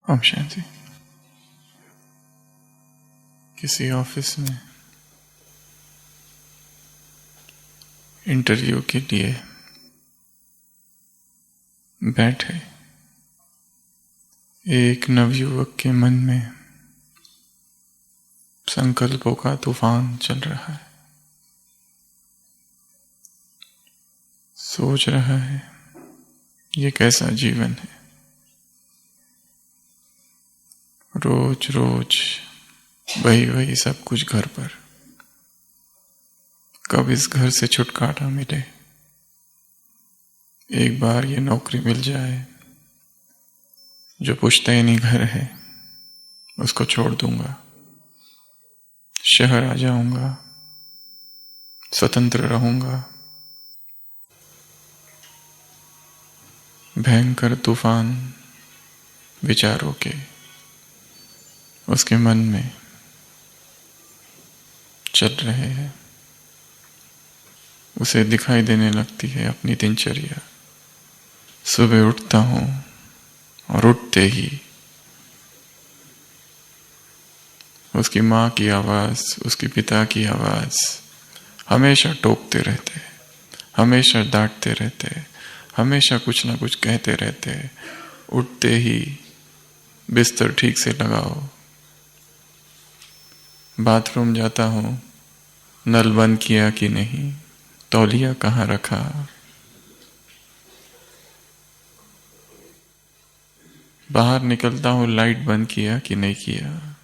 ओम शांति। किसी ऑफिस में इंटरव्यू के लिए बैठे एक नवयुवक के मन में संकल्पों का तूफान चल रहा है। सोच रहा है ये कैसा जीवन है, रोज रोज वही सब कुछ घर पर, कब इस घर से छुटकारा मिले। एक बार ये नौकरी मिल जाए जो पुश्तैनी घर है, उसको छोड़ दूंगा, शहर आ जाऊंगा, स्वतंत्र रहूंगा। भयंकर तूफान विचारों के उसके मन में चल रहे हैं। उसे दिखाई देने लगती है अपनी दिनचर्या। सुबह उठता हूं और उठते ही उसकी माँ की आवाज, उसके पिता की आवाज हमेशा टोकते रहते, हमेशा डांटते रहते, हमेशा कुछ ना कुछ कहते रहते। उठते ही बिस्तर ठीक से लगाओ, बाथरूम जाता हूं, नल बंद किया कि नहीं, तौलिया कहाँ रखा, बाहर निकलता हूं, लाइट बंद किया कि नहीं किया।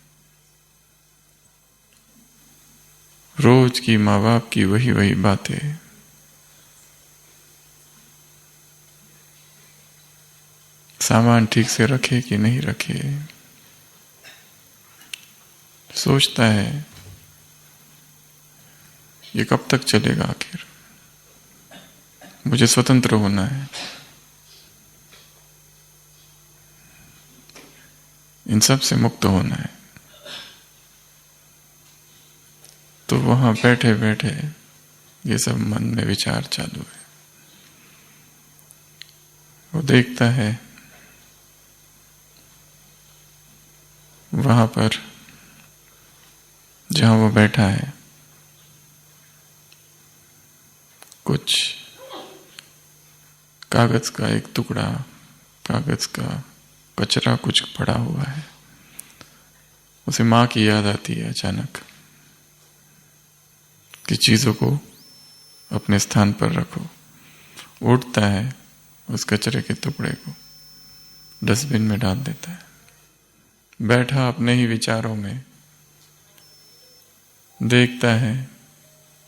रोज की माँ बाप की वही बातें। सामान ठीक से रखे कि नहीं रखे। सोचता है ये कब तक चलेगा, आखिर मुझे स्वतंत्र होना है, इन सब से मुक्त होना है। तो वहां बैठे बैठे ये सब मन में विचार चालू है। वो देखता है वहां पर जहां वो बैठा है कुछ कागज का एक टुकड़ा, कागज का कचरा कुछ पड़ा हुआ है। उसे माँ की याद आती है अचानक कि चीजों को अपने स्थान पर रखो। उठता है, उस कचरे के टुकड़े को डस्टबिन में डाल देता है। बैठा अपने ही विचारों में देखता है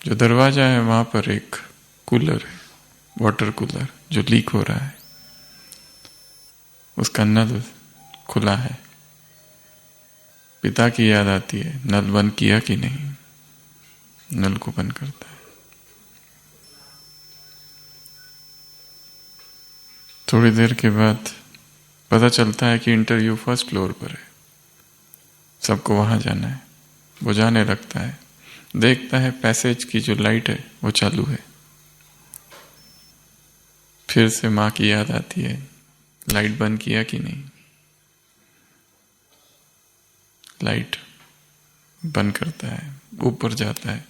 जो दरवाजा है वहां पर एक कूलर है, वाटर कूलर जो लीक हो रहा है। उसका नल खुला है। पिता की याद आती है, नल बंद किया कि नहीं। नल को बंद करता है। थोड़ी देर के बाद पता चलता है कि इंटरव्यू फर्स्ट फ्लोर पर है, सबको वहां जाना है। वो जाने लगता है, देखता है पैसेज की जो लाइट है वो चालू है। फिर से माँ की याद आती है, लाइट बंद किया कि नहीं। लाइट बंद करता है, ऊपर जाता है।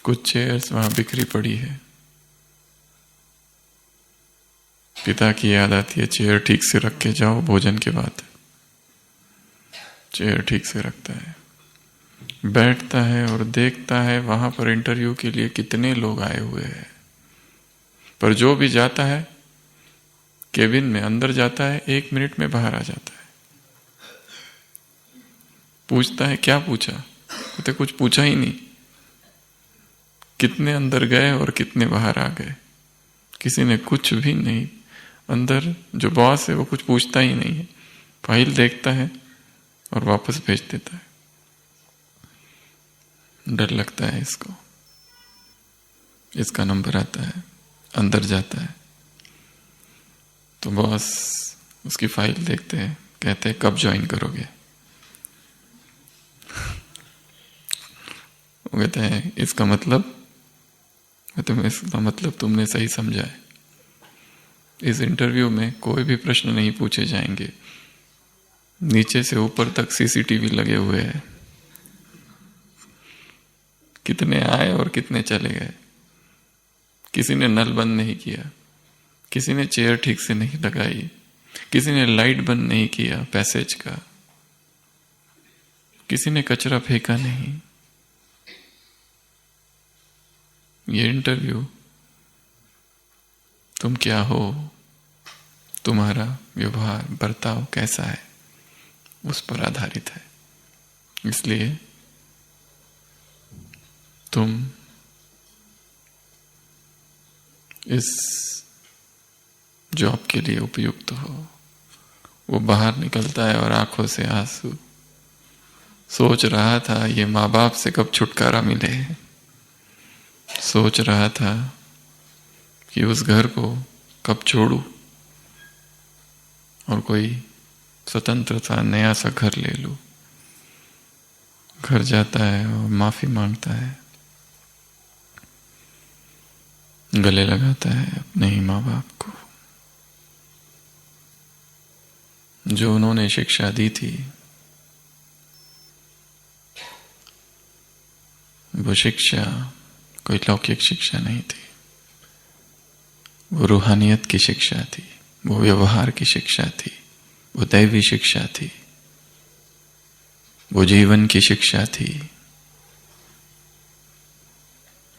कुछ चेयर्स वहां बिखरी पड़ी है। पिता की याद आती है, चेयर ठीक से रख के जाओ, भोजन के बाद। चेयर ठीक से रखता है, बैठता है और देखता है वहां पर इंटरव्यू के लिए कितने लोग आए हुए हैं। पर जो भी जाता है केबिन में अंदर जाता है, 1 मिनट में बाहर आ जाता है। पूछता है क्या पूछा, कहते कुछ पूछा ही नहीं। कितने अंदर गए और कितने बाहर आ गए, किसी ने कुछ भी नहीं। अंदर जो बॉस है वो कुछ पूछता ही नहीं है, फाइल देखता है और वापस भेज देता है। डर लगता है इसको। इसका नंबर आता है, अंदर जाता है तो बॉस उसकी फाइल देखते हैं, कहते हैं कब ज्वाइन करोगे। वो कहते हैं इसका मतलब तुमने सही समझा है। इस इंटरव्यू में कोई भी प्रश्न नहीं पूछे जाएंगे, नीचे से ऊपर तक सीसीटीवी लगे हुए हैं, कितने आए और कितने चले गए। किसी ने नल बंद नहीं किया, किसी ने चेयर ठीक से नहीं लगाई, किसी ने लाइट बंद नहीं किया पैसेज का, किसी ने कचरा फेंका नहीं। ये इंटरव्यू तुम क्या हो, तुम्हारा व्यवहार बर्ताव कैसा है, उस पर आधारित है। इसलिए तुम इस जॉब के लिए उपयुक्त हो। वो बाहर निकलता है और आंखों से आंसू, सोच रहा था ये माँ बाप से कब छुटकारा मिले, सोच रहा था कि उस घर को कब छोड़ूं और कोई स्वतंत्र सा नया सा घर ले लूं। घर जाता है और माफी मांगता है, गले लगाता है अपने ही माँ बाप को, जो उन्होंने शिक्षा दी थी। वो शिक्षा कोई लौकिक शिक्षा नहीं थी, वो रूहानियत की शिक्षा थी, वो व्यवहार की शिक्षा थी, वो दैवी शिक्षा थी, वो जीवन की शिक्षा थी,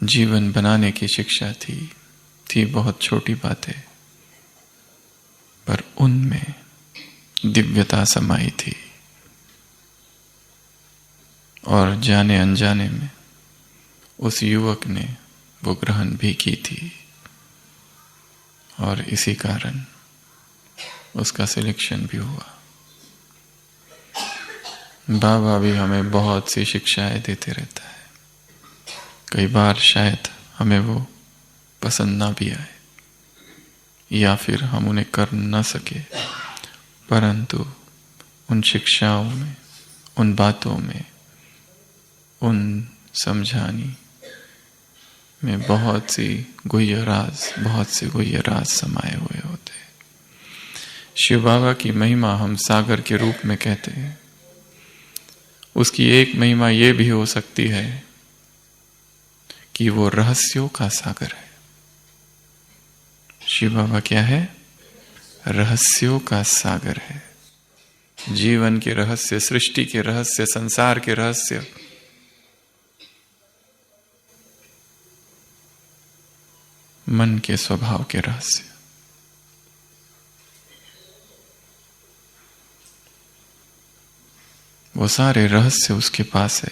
जीवन बनाने की शिक्षा थी बहुत छोटी बातें, पर उनमें दिव्यता समाई थी। और जाने अनजाने में उस युवक ने वो ग्रहण भी की थी, और इसी कारण उसका सिलेक्शन भी हुआ। बाबा भी हमें बहुत सी शिक्षाएं देते रहता है। कई बार शायद हमें वो पसंद ना भी आए या फिर हम उन्हें कर न सके, परंतु उन शिक्षाओं में, उन बातों में, उन समझानी में बहुत सी गुह्य राज समाये हुए होते हैं। शिव बाबा की महिमा हम सागर के रूप में कहते हैं। उसकी एक महिमा ये भी हो सकती है कि वो रहस्यों का सागर है। शिव बाबा क्या है? रहस्यों का सागर है। जीवन के रहस्य, सृष्टि के रहस्य, संसार के रहस्य, मन के स्वभाव के रहस्य। वो सारे रहस्य उसके पास है।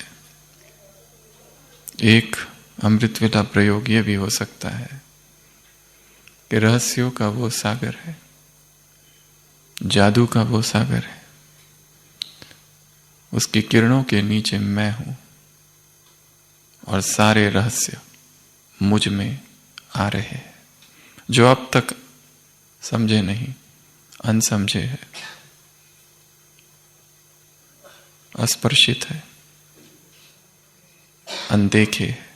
एक अमृत वेला प्रयोग ये भी हो सकता है कि रहस्यों का वो सागर है, जादू का वो सागर है, उसकी किरणों के नीचे मैं हूं और सारे रहस्य मुझ में आ रहे हैं, जो अब तक समझे नहीं, अनसमझे है, अस्पर्शित है, अनदेखे है,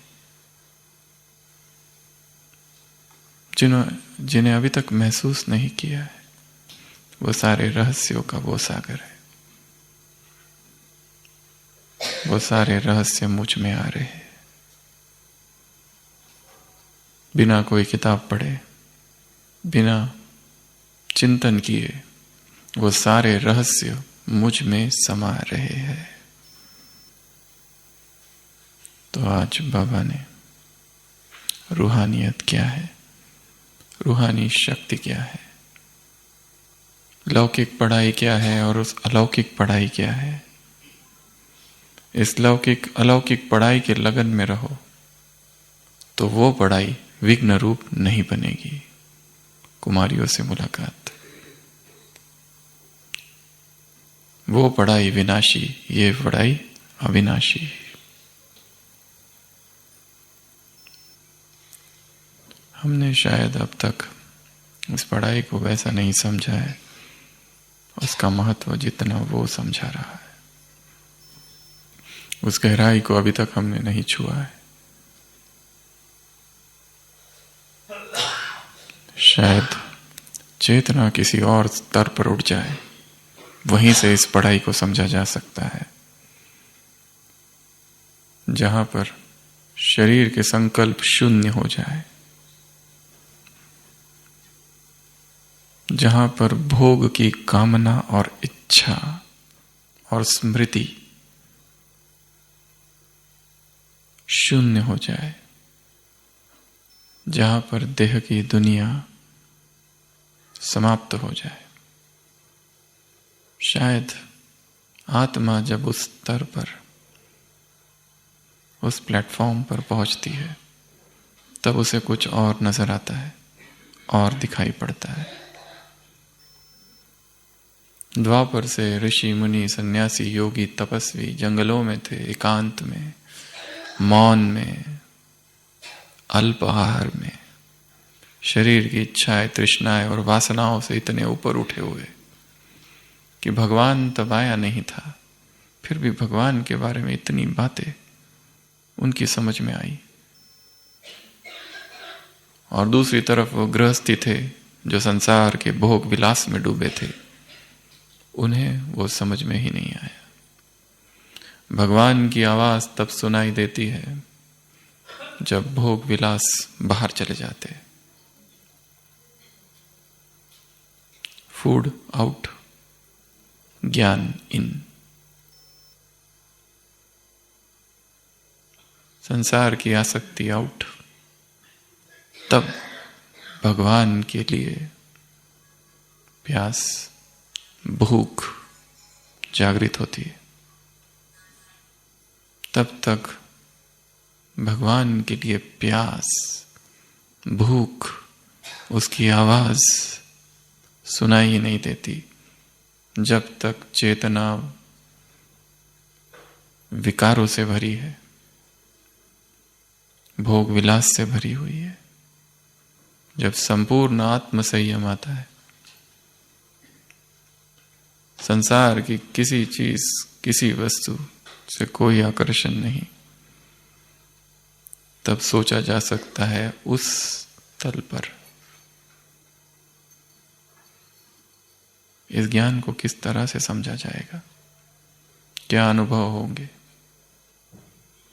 जिन्हें अभी तक महसूस नहीं किया है, वो सारे रहस्यों का वो सागर है। वो सारे रहस्य मुझ में आ रहे हैं। बिना कोई किताब पढ़े, बिना चिंतन किए, वो सारे रहस्य मुझ में समा रहे हैं। तो आज बाबा ने रूहानियत क्या है, रूहानी शक्ति क्या है, लौकिक पढ़ाई क्या है और उस अलौकिक पढ़ाई क्या है, इस लौकिक अलौकिक पढ़ाई के लगन में रहो तो वो पढ़ाई विघ्न रूप नहीं बनेगी। कुमारियों से मुलाकात, वो पढ़ाई विनाशी, ये पढ़ाई अविनाशी। हमने शायद अब तक इस पढ़ाई को वैसा नहीं समझा है, उसका महत्व जितना वो समझा रहा है, उस गहराई को अभी तक हमने नहीं छुआ है। शायद चेतना किसी और स्तर पर उठ जाए, वहीं से इस पढ़ाई को समझा जा सकता है। जहां पर शरीर के संकल्प शून्य हो जाए, जहां पर भोग की कामना और इच्छा और स्मृति शून्य हो जाए, जहां पर देह की दुनिया समाप्त हो जाए, शायद आत्मा जब उस स्तर पर, उस प्लेटफॉर्म पर पहुंचती है, तब उसे कुछ और नजर आता है और दिखाई पड़ता है। द्वापर से ऋषि मुनि सन्यासी योगी तपस्वी जंगलों में थे, एकांत में, मौन में, अल्प आहार में, शरीर की इच्छाएं तृष्णाएं और वासनाओं से इतने ऊपर उठे हुए कि भगवान तब आया नहीं था, फिर भी भगवान के बारे में इतनी बातें उनकी समझ में आई। और दूसरी तरफ वो गृहस्थी थे जो संसार के भोग विलास में डूबे थे, उन्हें वो समझ में ही नहीं आया। भगवान की आवाज तब सुनाई देती है जब भोग विलास बाहर चले जाते। फूड आउट, ज्ञान इन। संसार की आसक्ति आउट, तब भगवान के लिए प्यास, भूख जागृत होती है। तब तक भगवान के लिए प्यास, भूख, उसकी आवाज सुनाई ही नहीं देती, जब तक चेतना विकारों से भरी है, भोग विलास से भरी हुई है। जब संपूर्ण आत्म संयम आता है, संसार की किसी चीज, किसी वस्तु से कोई आकर्षण नहीं, तब सोचा जा सकता है उस तल पर इस ज्ञान को किस तरह से समझा जाएगा, क्या अनुभव होंगे।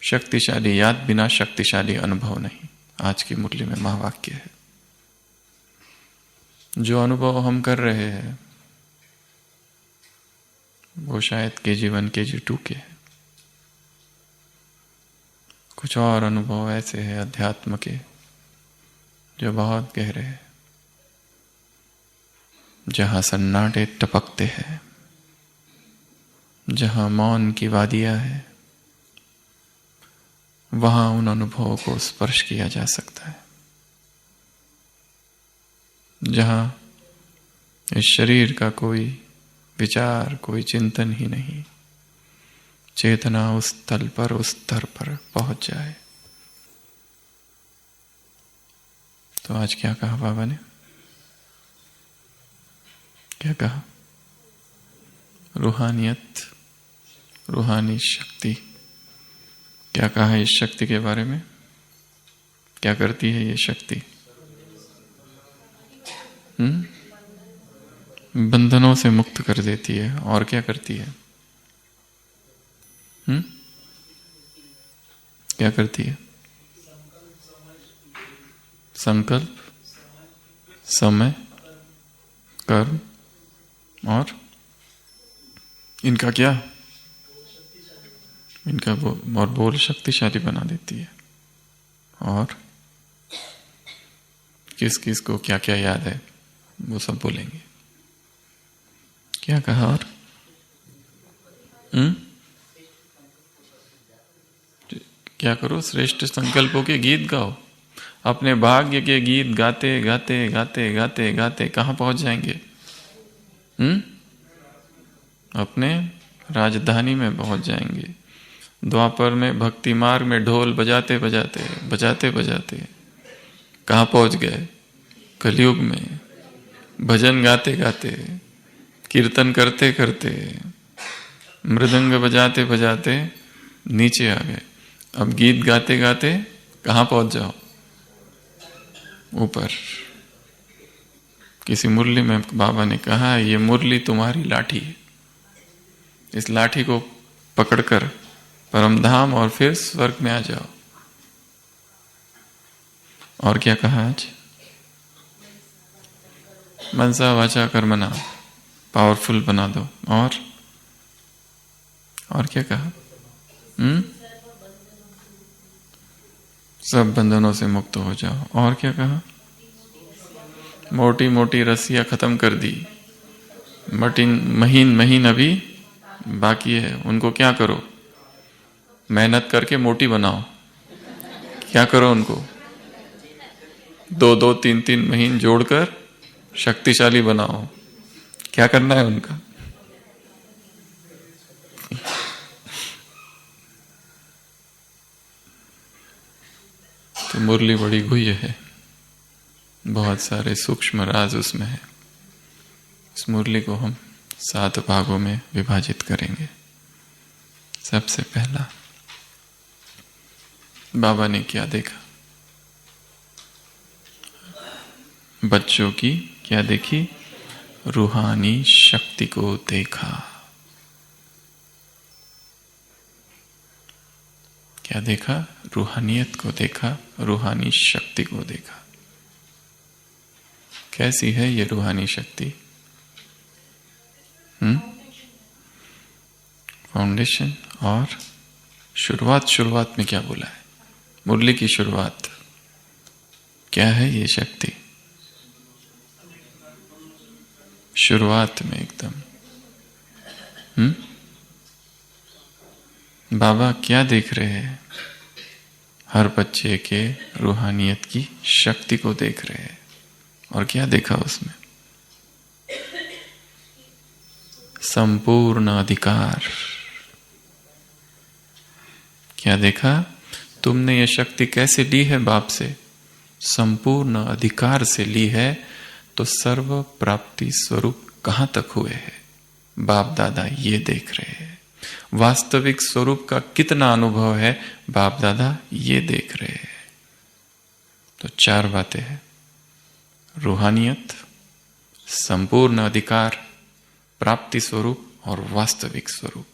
शक्तिशाली याद बिना शक्तिशाली अनुभव नहीं, आज की मुरली में महावाक्य है। जो अनुभव हम कर रहे हैं वो शायद KG1 KG2 के हैं। कुछ और अनुभव ऐसे हैं अध्यात्म के जो बहुत गहरे हैं, जहां सन्नाटे टपकते हैं, जहां मौन की वादियां हैं, वहां उन अनुभवों को स्पर्श किया जा सकता है। जहां इस शरीर का कोई विचार, कोई चिंतन ही नहीं, चेतना उस तल पर, उस स्तर पर पहुंच जाए। तो आज क्या कहा बाबा ने? क्या कहा? रूहानियत, रूहानी शक्ति। क्या कहा है इस शक्ति के बारे में? क्या करती है ये शक्ति? बंधनों से मुक्त कर देती है। और क्या करती है? क्या करती है? संकल्प, समय, कर्म और इनका क्या? इनका और बोल शक्तिशाली बना देती है। और किस किस को क्या क्या याद है वो सब बोलेंगे। क्या कहा? और क्या करो? श्रेष्ठ संकल्पों के गीत गाओ। अपने भाग्य के गीत गाते गाते गाते गाते गाते कहाँ पहुंच जाएंगे? अपने राजधानी में पहुंच जाएंगे। द्वापर में भक्ति मार्ग में ढोल बजाते बजाते बजाते बजाते कहाँ पहुंच गए? कलयुग में भजन गाते गाते, कीर्तन करते करते, मृदंग बजाते बजाते नीचे आ गए। अब गीत गाते गाते कहाँ पहुंच जाओ? ऊपर। किसी मुरली में बाबा ने कहा, ये मुरली तुम्हारी लाठी है, इस लाठी को पकड़कर परमधाम और फिर स्वर्ग में आ जाओ। और क्या कहा आज? मनसा वाचा कर्मणा, पावरफुल बना दो। और क्या कहा? सब बंधनों से मुक्त हो जाओ। और क्या कहा? मोटी मोटी रस्सियां खत्म कर दी, महीन महीन अभी बाकी है, उनको क्या करो? मेहनत करके मोटी बनाओ। क्या करो उनको? 2-2, 3-3 महीन जोड़कर शक्तिशाली बनाओ। क्या करना है उनका? तो मुरली बड़ी गुह्य है, बहुत सारे सूक्ष्म राज उसमें है। इस मुरली को हम 7 भागों में विभाजित करेंगे। सबसे पहला, बाबा ने क्या देखा? बच्चों की क्या देखी? रूहानी शक्ति को देखा। क्या देखा? रूहानियत को देखा, रूहानी शक्ति को देखा। कैसी है ये रूहानी शक्ति? फाउंडेशन। और शुरुआत में क्या बोला है? मुरली की शुरुआत क्या है ये शक्ति? शुरुआत में एकदम बाबा क्या देख रहे हैं? हर बच्चे के रूहानियत की शक्ति को देख रहे हैं। और क्या देखा उसमें? संपूर्ण अधिकार। क्या देखा? तुमने ये शक्ति कैसे ली है बाप से? संपूर्ण अधिकार से ली है। तो सर्व प्राप्ति स्वरूप कहां तक हुए हैं? बाप दादा ये देख रहे हैं। वास्तविक स्वरूप का कितना अनुभव है? बाप दादा ये देख रहे हैं। तो 4 बातें हैं: रूहानियत, संपूर्ण अधिकार, प्राप्ति स्वरूप और वास्तविक स्वरूप।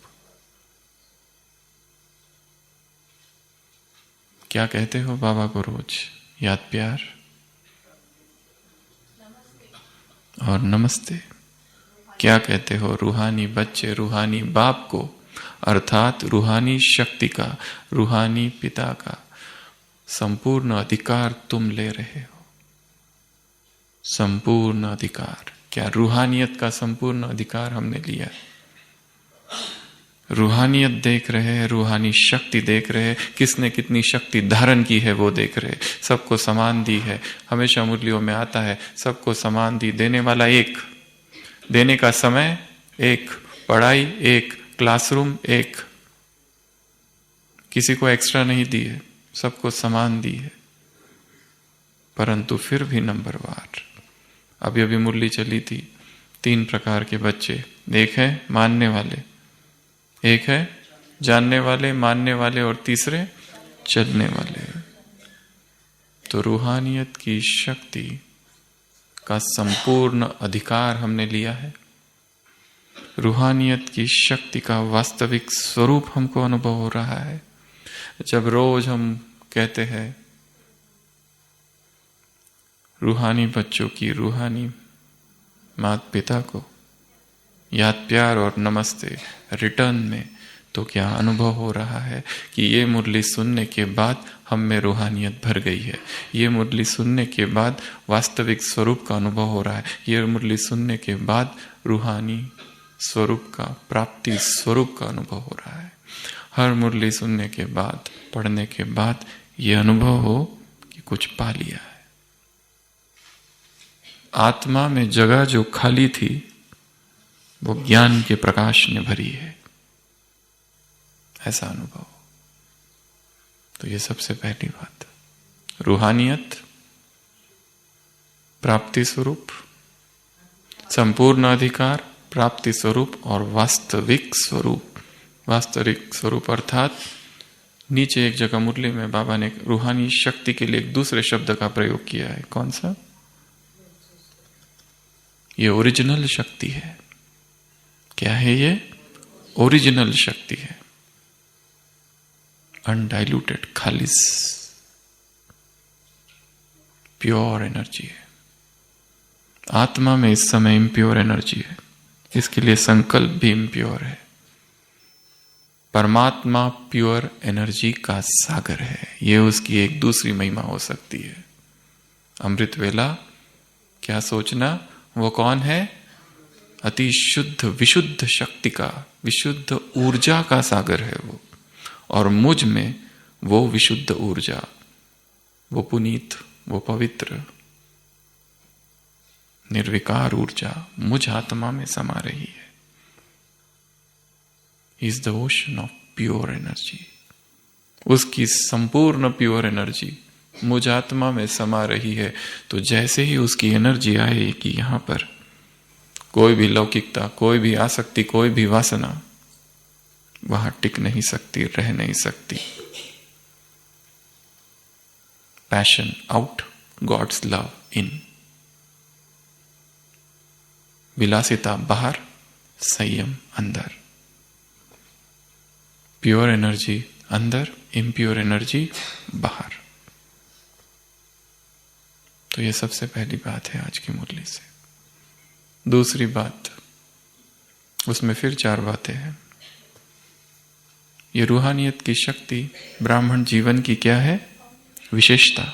क्या कहते हो बाबा को रोज? याद प्यार और नमस्ते। क्या कहते हो रूहानी बच्चे रूहानी बाप को, अर्थात रूहानी शक्ति का, रूहानी पिता का संपूर्ण अधिकार तुम ले रहे हो। संपूर्ण अधिकार। क्या रूहानियत का संपूर्ण अधिकार हमने लिया है? रूहानियत देख रहे हैं, रूहानी शक्ति देख रहे हैं, किसने कितनी शक्ति धारण की है वो देख रहे हैं। सबको समान दी है। हमेशा मुरलियों में आता है सबको समान दी। देने वाला एक, देने का समय एक, पढ़ाई एक, क्लासरूम एक, किसी को एक्स्ट्रा नहीं दी है, सबको समान दी है। परंतु फिर भी नंबरवार। अभी अभी मुरली चली थी, 3 प्रकार के बच्चे। एक है मानने वाले, एक है जानने वाले, मानने वाले, और तीसरे चलने वाले। तो रूहानियत की शक्ति का संपूर्ण अधिकार हमने लिया है। रूहानियत की शक्ति का वास्तविक स्वरूप हमको अनुभव हो रहा है। जब रोज हम कहते हैं रूहानी बच्चों की, रूहानी माता पिता को याद प्यार और नमस्ते रिटर्न में, तो क्या अनुभव हो रहा है कि ये मुरली सुनने के बाद हम में रूहानियत भर गई है। ये मुरली सुनने के बाद वास्तविक स्वरूप का अनुभव हो रहा है। ये मुरली सुनने के बाद रूहानी स्वरूप का, प्राप्ति स्वरूप का अनुभव हो रहा है। हर मुरली सुनने के बाद, पढ़ने के बाद ये अनुभव हो कि कुछ पा लिया है। आत्मा में जगह जो खाली थी वो ज्ञान के प्रकाश ने भरी है, ऐसा अनुभव। तो ये सबसे पहली बात, रूहानियत, प्राप्ति स्वरूप, संपूर्ण अधिकार, प्राप्ति स्वरूप और वास्तविक स्वरूप। वास्तविक स्वरूप अर्थात नीचे एक जगह मुरली में बाबा ने रूहानी शक्ति के लिए एक दूसरे शब्द का प्रयोग किया है। कौन सा? ये ओरिजिनल शक्ति है। क्या है ये? ओरिजिनल शक्ति है, अनडाइल्यूटेड, खालिस, प्योर एनर्जी है। आत्मा में इस समय इम्प्योर एनर्जी है, इसके लिए संकल्प भी इम्प्योर है। परमात्मा प्योर एनर्जी का सागर है, यह उसकी एक दूसरी महिमा हो सकती है। अमृत वेला क्या सोचना, वो कौन है? अति शुद्ध विशुद्ध शक्ति का, विशुद्ध ऊर्जा का सागर है वो। और मुझ में वो विशुद्ध ऊर्जा, वो पुनीत, वो पवित्र निर्विकार ऊर्जा मुझ आत्मा में समा रही है। Is the ocean of pure energy. उसकी संपूर्ण प्योर एनर्जी मुझ आत्मा में समा रही है। तो जैसे ही उसकी एनर्जी आएगी यहां पर, कोई भी लौकिकता, कोई भी आसक्ति, कोई भी वासना वहां टिक नहीं सकती, रह नहीं सकती। Passion out, God's love in. विलासिता बाहर, संयम अंदर। प्योर एनर्जी अंदर, इम्प्योर एनर्जी बाहर। तो ये सबसे पहली बात है आज की मुरली से। दूसरी बात, उसमें फिर 4 बातें हैं। ये रूहानियत की शक्ति ब्राह्मण जीवन की क्या है? विशेषता।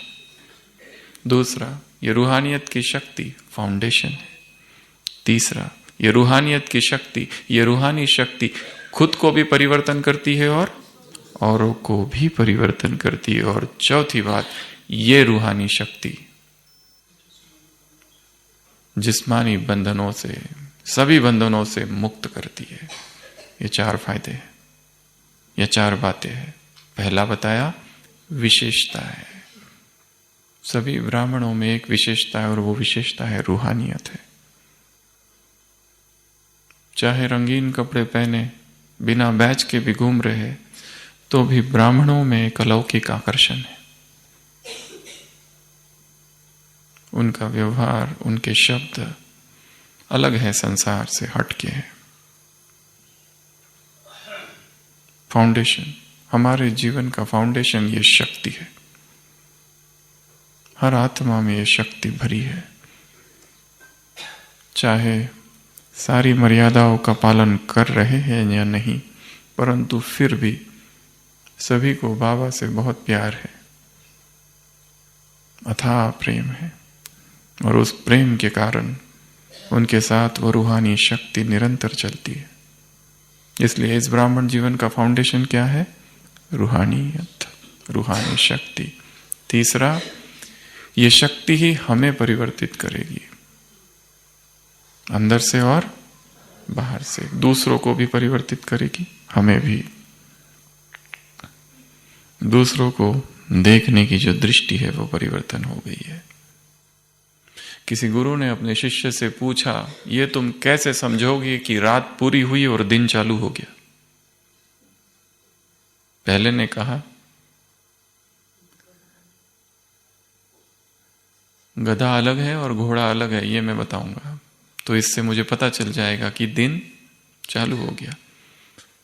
दूसरा, ये रूहानियत की शक्ति फाउंडेशन है। तीसरा, ये रूहानियत की शक्ति, ये रूहानी शक्ति खुद को भी परिवर्तन करती है और औरों को भी परिवर्तन करती है। और चौथी बात, ये रूहानी शक्ति जिस्मानी बंधनों से, सभी बंधनों से मुक्त करती है। ये 4 फायदे हैं, ये 4 बातें हैं। पहला बताया विशेषता है। सभी ब्राह्मणों में एक विशेषता है और वो विशेषता है रूहानियत है। चाहे रंगीन कपड़े पहने, बिना बैच के भी घूम रहे हैं, तो भी ब्राह्मणों में एक अलौकिक आकर्षण है। उनका व्यवहार, उनके शब्द अलग है, संसार से हटके है। फाउंडेशन, हमारे जीवन का फाउंडेशन ये शक्ति है। हर आत्मा में ये शक्ति भरी है। चाहे सारी मर्यादाओं का पालन कर रहे हैं या नहीं, परंतु फिर भी सभी को बाबा से बहुत प्यार है, अथाह प्रेम है। और उस प्रेम के कारण उनके साथ वो रूहानी शक्ति निरंतर चलती है। इसलिए इस ब्राह्मण जीवन का फाउंडेशन क्या है? रूहानियत, रूहानी शक्ति। तीसरा, ये शक्ति ही हमें परिवर्तित करेगी, अंदर से और बाहर से। दूसरों को भी परिवर्तित करेगी, हमें भी। दूसरों को देखने की जो दृष्टि है वो परिवर्तन हो गई है। किसी गुरु ने अपने शिष्य से पूछा, ये तुम कैसे समझोगे कि रात पूरी हुई और दिन चालू हो गया? पहले ने कहा, गधा अलग है और घोड़ा अलग है, ये मैं बताऊंगा, तो इससे मुझे पता चल जाएगा कि दिन चालू हो गया।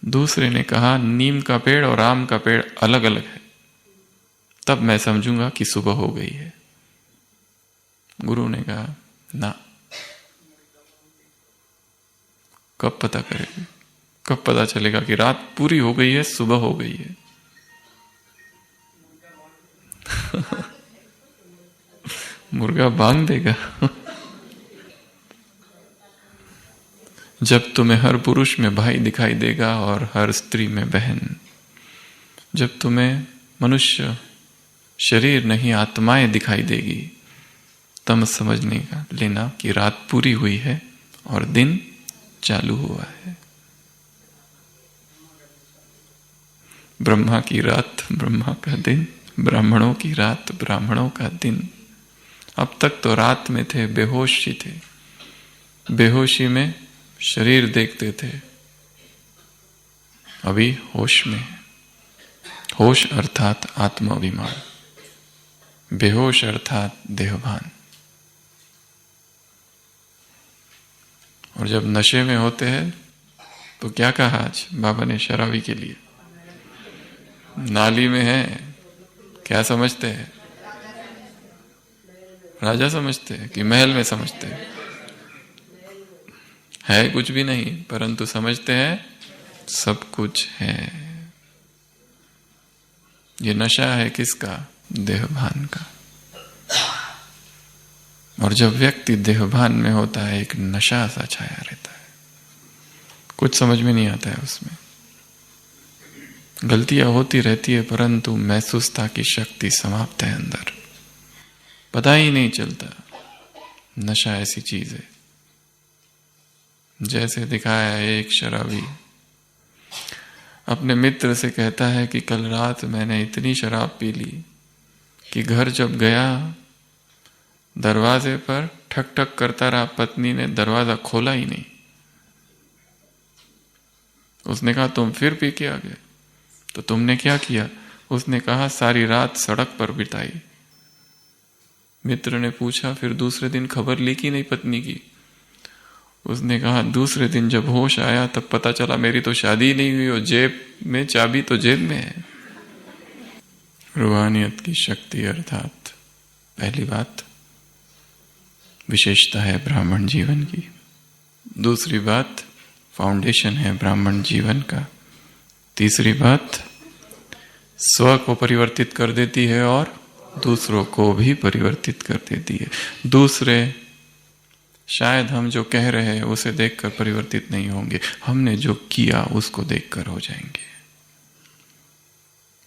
दूसरे ने कहा, नीम का पेड़ और आम का पेड़ अलग अलग है, तब मैं समझूंगा कि सुबह हो गई है। गुरु ने कहा, ना, कब पता करेगी? कब पता चलेगा कि रात पूरी हो गई है, सुबह हो गई है? मुर्गा बांग देगा। जब तुम्हें हर पुरुष में भाई दिखाई देगा और हर स्त्री में बहन, जब तुम्हें मनुष्य शरीर नहीं आत्माएं दिखाई देगी, तब समझने का लेना कि रात पूरी हुई है और दिन चालू हुआ है। ब्रह्मा की रात ब्रह्मा का दिन, ब्राह्मणों की रात ब्राह्मणों का दिन। अब तक तो रात में थे, बेहोशी थे, बेहोशी में शरीर देखते थे, अभी होश में। होश अर्थात आत्माभिमान, बेहोश अर्थात देहभान। और जब नशे में होते हैं तो क्या कहा आज बाबा ने शराबी के लिए? नाली में है, क्या समझते हैं? राजा समझते हैं कि महल में समझते हैं? है कुछ भी नहीं, परंतु समझते हैं सब कुछ है। ये नशा है किसका? देहभान का। और जब व्यक्ति देहभान में होता है, एक नशा सा छाया रहता है, कुछ समझ में नहीं आता है उसमें। गलतियां होती रहती है, परंतु महसूसता की शक्ति समाप्त है अंदर, पता ही नहीं चलता। नशा ऐसी चीज है। जैसे दिखाया है, एक शराबी अपने मित्र से कहता है कि कल रात मैंने इतनी शराब पी ली कि घर जब गया, दरवाजे पर ठक ठक करता रहा, पत्नी ने दरवाजा खोला ही नहीं। उसने कहा तुम फिर पी के आ गए, तो तुमने क्या किया? उसने कहा सारी रात सड़क पर बिताई। मित्र ने पूछा फिर दूसरे दिन खबर ली कि नहीं पत्नी की? उसने कहा दूसरे दिन जब होश आया तब पता चला मेरी तो शादी ही नहीं हुई और जेब में चाबी तो जेब में है। रूहानियत की शक्ति अर्थात पहली बात विशेषता है ब्राह्मण जीवन की। दूसरी बात फाउंडेशन है ब्राह्मण जीवन का। तीसरी बात स्व को परिवर्तित कर देती है और दूसरों को भी परिवर्तित कर देती है। दूसरे शायद हम जो कह रहे हैं उसे देखकर परिवर्तित नहीं होंगे, हमने जो किया उसको देखकर हो जाएंगे।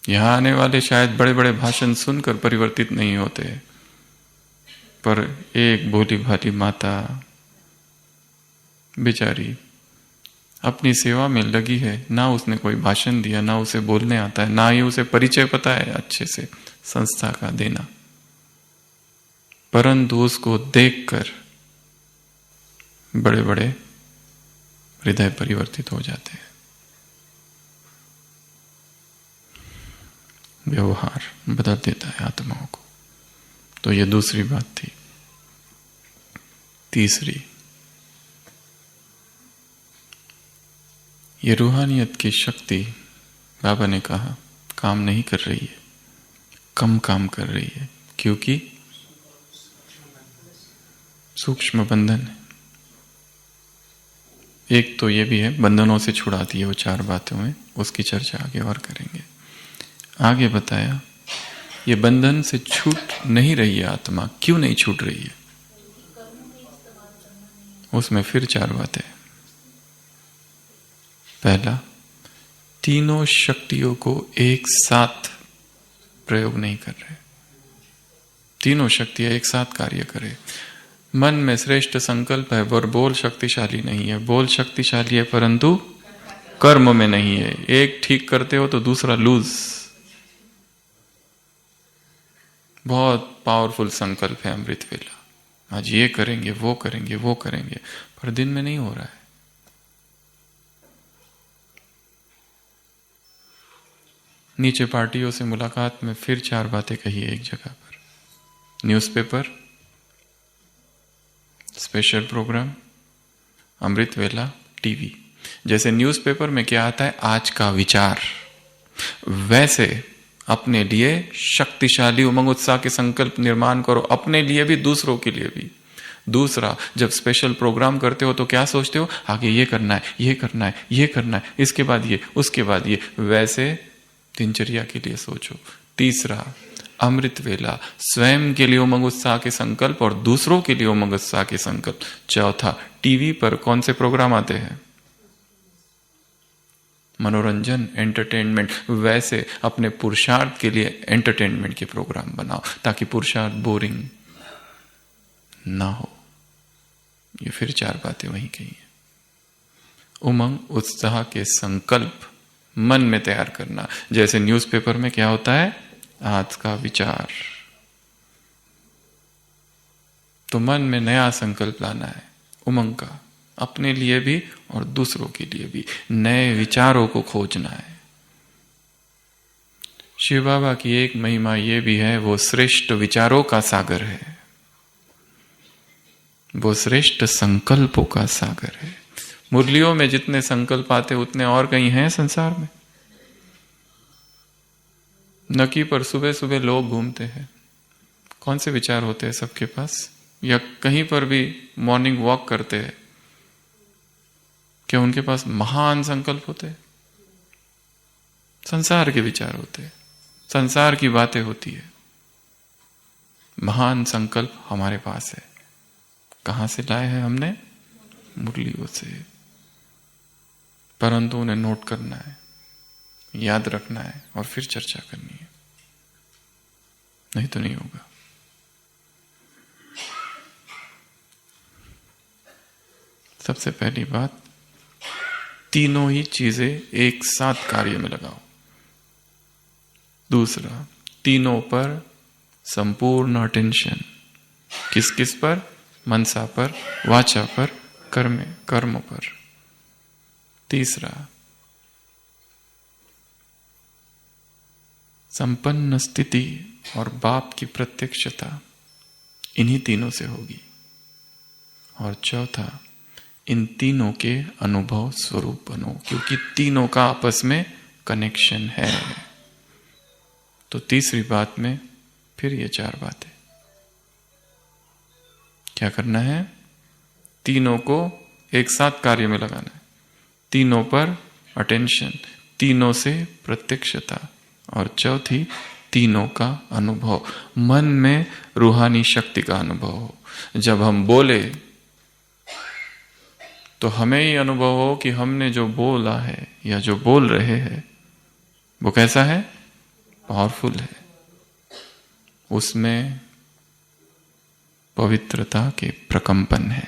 यहां आने वाले शायद बड़े बड़े भाषण सुनकर परिवर्तित नहीं होते, पर एक भोली भाली माता बेचारी अपनी सेवा में लगी है, ना उसने कोई भाषण दिया, ना उसे बोलने आता है, ना ही उसे परिचय पता है अच्छे से संस्था का देना, परंतु उसको देखकर बड़े बड़े हृदय परिवर्तित हो जाते हैं। व्यवहार बदल देता है आत्माओं को। तो ये दूसरी बात थी। तीसरी, ये रूहानियत की शक्ति बाबा ने कहा काम नहीं कर रही है, कम काम कर रही है, क्योंकि सूक्ष्म बंधन है। एक तो ये भी है बंधनों से छुड़ाती है, वो 4 बातों में, उसकी चर्चा आगे और करेंगे। आगे बताया ये बंधन से छूट नहीं रही है आत्मा, क्यों नहीं छूट रही है? उसमें फिर 4 बातें। पहला, तीनों शक्तियों को एक साथ प्रयोग नहीं कर रहे। तीनों शक्तियां एक साथ कार्य करें। मन में श्रेष्ठ संकल्प है पर बोल शक्तिशाली नहीं है। बोल शक्तिशाली है परंतु कर्म में नहीं है। एक ठीक करते हो तो दूसरा लूज। बहुत पावरफुल संकल्प है अमृत वेला, आज ये करेंगे वो करेंगे वो करेंगे, पर दिन में नहीं हो रहा है। नीचे पार्टियों से मुलाकात में फिर 4 बातें कही है एक जगह पर। न्यूज़पेपर, स्पेशल प्रोग्राम, अमृत वेला, टीवी। जैसे न्यूज़पेपर में क्या आता है, आज का विचार, वैसे अपने लिए शक्तिशाली उमंग उत्साह के संकल्प निर्माण करो, अपने लिए भी दूसरों के लिए भी। दूसरा, जब स्पेशल प्रोग्राम करते हो तो क्या सोचते हो, आगे ये करना है, ये करना है, ये करना है, इसके बाद ये, उसके बाद ये, वैसे दिनचर्या के लिए सोचो। तीसरा, अमृत वेला, स्वयं के लिए उमंग उत्साह के संकल्प और दूसरों के लिए उमंग उत्साह के संकल्प। चौथा, टीवी पर कौन से प्रोग्राम आते हैं, मनोरंजन, एंटरटेनमेंट, वैसे अपने पुरुषार्थ के लिए एंटरटेनमेंट के प्रोग्राम बनाओ ताकि पुरुषार्थ बोरिंग ना हो। ये फिर 4 बातें वहीं कही है। उमंग उत्साह के संकल्प मन में तैयार करना। जैसे न्यूज़पेपर में क्या होता है, आज का विचार, तो मन में नया संकल्प लाना है उमंग का, अपने लिए भी और दूसरों के लिए भी। नए विचारों को खोजना है। शिव बाबा की एक महिमा ये भी है, वो श्रेष्ठ विचारों का सागर है, वो श्रेष्ठ संकल्पों का सागर है। मुरलियों में जितने संकल्प आते उतने और कहीं हैं संसार में? नकी पर सुबह सुबह लोग घूमते हैं, कौन से विचार होते हैं सबके पास? या कहीं पर भी मॉर्निंग वॉक करते हैं, क्या उनके पास महान संकल्प होते हैं? संसार के विचार होते हैं, संसार की बातें होती है। महान संकल्प हमारे पास है, कहां से लाए हैं हमने? मुरलियों से। परंतु उन्हें नोट करना है, याद रखना है और फिर चर्चा करनी है, नहीं तो नहीं होगा। सबसे पहली बात, तीनों ही चीजें एक साथ कार्य में लगाओ। दूसरा, तीनों पर संपूर्ण अटेंशन। किस किस पर? मनसा पर, वाचा पर, कर्म पर। तीसरा, संपन्न स्थिति और बाप की प्रत्यक्षता इन्हीं तीनों से होगी। और चौथा, इन तीनों के अनुभव स्वरूप बनो, क्योंकि तीनों का आपस में कनेक्शन है। तो तीसरी बात में फिर ये चार बातें क्या करना है? तीनों को एक साथ कार्य में लगाना है, तीनों पर अटेंशन, तीनों से प्रत्यक्षता, और चौथी, तीनों का अनुभव। मन में रूहानी शक्ति का अनुभव हो। जब हम बोले तो हमें ही अनुभव हो कि हमने जो बोला है या जो बोल रहे हैं वो कैसा है? पावरफुल है। उसमें पवित्रता के प्रकंपन है।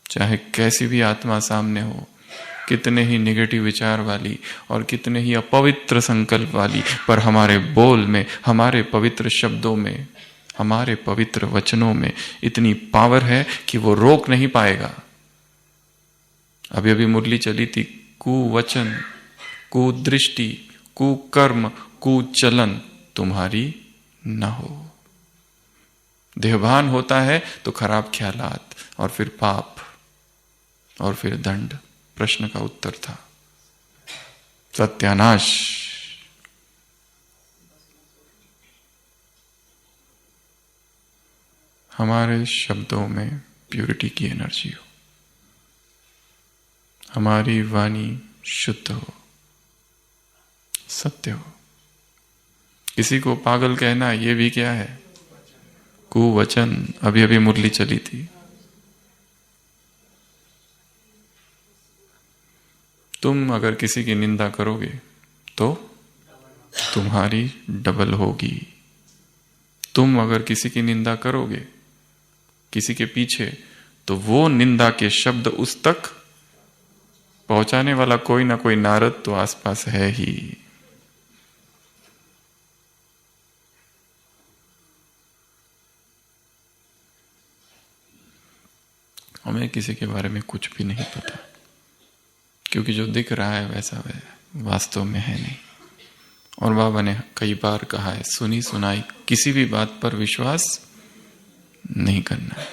चाहे कैसी भी आत्मा सामने हो, कितने ही नेगेटिव विचार वाली और कितने ही अपवित्र संकल्प वाली, पर हमारे बोल में, हमारे पवित्र शब्दों में, हमारे पवित्र वचनों में इतनी पावर है कि वो रोक नहीं पाएगा। अभी अभी मुरली चली थी, कुवचन, कुदृष्टि, कुकर्म, कुचलन तुम्हारी न हो। देहभान होता है तो खराब ख्यालात, और फिर पाप, और फिर दंड। प्रश्न का उत्तर था सत्यानाश। हमारे शब्दों में प्यूरिटी की एनर्जी हो, हमारी वाणी शुद्ध हो, सत्य हो। किसी को पागल कहना ये भी क्या है? कुवचन। अभी अभी मुरली चली थी, तुम अगर किसी की निंदा करोगे तो तुम्हारी डबल होगी। तुम अगर किसी की निंदा करोगे किसी के पीछे, तो वो निंदा के शब्द उस तक पहुंचाने वाला कोई ना कोई नारद तो आसपास है ही। हमें किसी के बारे में कुछ भी नहीं पता, क्योंकि जो दिख रहा है वैसा वास्तव में है नहीं। और बाबा ने कई बार कहा है, सुनी सुनाई किसी भी बात पर विश्वास नहीं करना।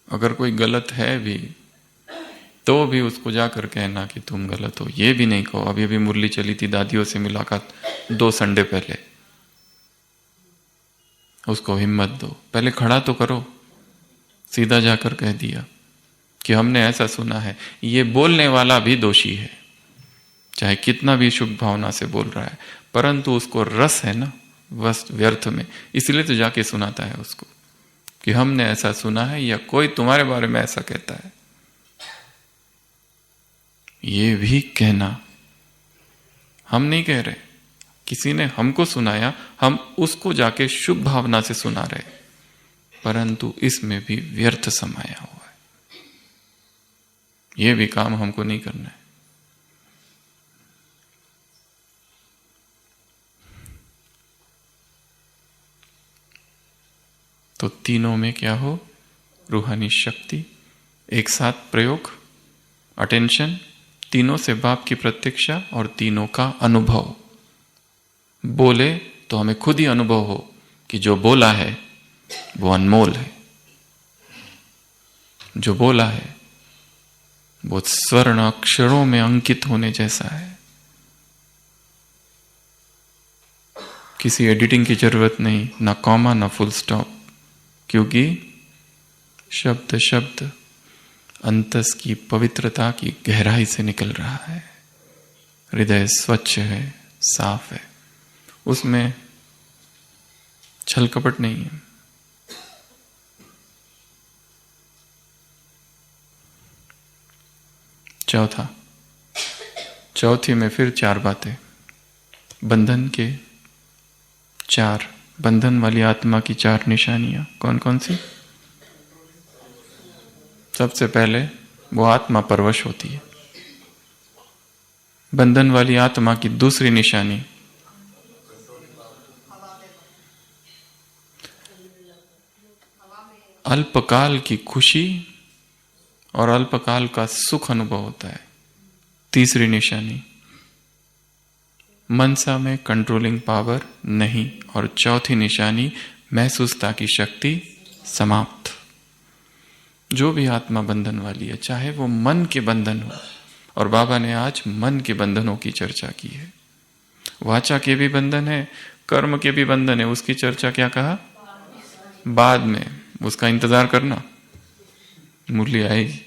अगर कोई गलत है भी तो भी उसको जाकर कहना कि तुम गलत हो, ये भी नहीं कहो। अभी अभी मुरली चली थी, दादियों से मुलाकात 2 संडे पहले। उसको हिम्मत दो, पहले खड़ा तो करो। सीधा जाकर कह दिया कि हमने ऐसा सुना है। ये बोलने वाला भी दोषी है, चाहे कितना भी शुभ भावना से बोल रहा है, परंतु उसको रस है ना बस व्यर्थ में, इसलिए तो जाके सुनाता है उसको कि हमने ऐसा सुना है या कोई तुम्हारे बारे में ऐसा कहता है। ये भी कहना हम नहीं कह रहे, किसी ने हमको सुनाया, हम उसको जाके शुभ भावना से सुना रहे, परंतु इसमें भी व्यर्थ समाया हुआ है। ये भी काम हमको नहीं करना है। तो तीनों में क्या हो? रूहानी शक्ति, एक साथ प्रयोग, अटेंशन, तीनों से बाप की प्रत्यक्षा और तीनों का अनुभव। बोले तो हमें खुद ही अनुभव हो कि जो बोला है वो अनमोल है। जो बोला है वो स्वर्ण अक्षरों में अंकित होने जैसा है। किसी एडिटिंग की जरूरत नहीं, ना कॉमा ना फुल स्टॉप, क्योंकि शब्द शब्द अंतस की पवित्रता की गहराई से निकल रहा है। हृदय स्वच्छ है, साफ है, उसमें छल कपट नहीं है। चौथी में फिर 4 बातें, बंधन के 4, बंधन वाली आत्मा की 4 निशानियां। कौन कौन सी? सबसे पहले वो आत्मा परवश होती है। बंधन वाली आत्मा की दूसरी निशानी अल्पकाल की खुशी और अल्पकाल का सुख अनुभव होता है। तीसरी निशानी मनसा में कंट्रोलिंग पावर नहीं। और चौथी निशानी महसूसता की शक्ति समाप्त। जो भी आत्मा बंधन वाली है, चाहे वो मन के बंधन हो, और बाबा ने आज मन के बंधनों की चर्चा की है। वाचा के भी बंधन है, कर्म के भी बंधन है, उसकी चर्चा क्या कहा? बाद में, उसका इंतजार करना, मुरली आएगी।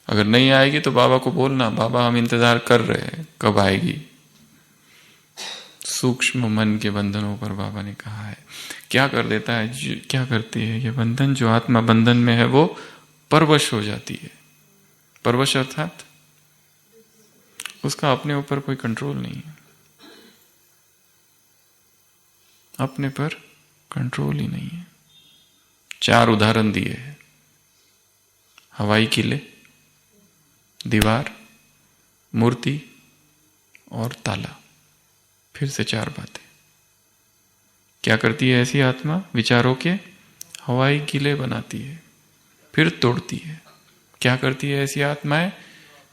अगर नहीं आएगी तो बाबा को बोलना, बाबा हम इंतजार कर रहे हैं, कब आएगी। सूक्ष्म मन के बंधनों पर बाबा ने कहा है। क्या कर देता है, क्या करती है ये बंधन? जो आत्मा बंधन में है वो परवश हो जाती है। परवश अर्थात उसका अपने ऊपर कोई कंट्रोल नहीं है, अपने पर कंट्रोल ही नहीं है। 4 उदाहरण दिए हैं, हवाई किले, दीवार, मूर्ति और ताला। फिर से 4 बातें। क्या करती है ऐसी आत्मा? विचारों के हवाई किले बनाती है, फिर तोड़ती है। क्या करती है ऐसी आत्माएं?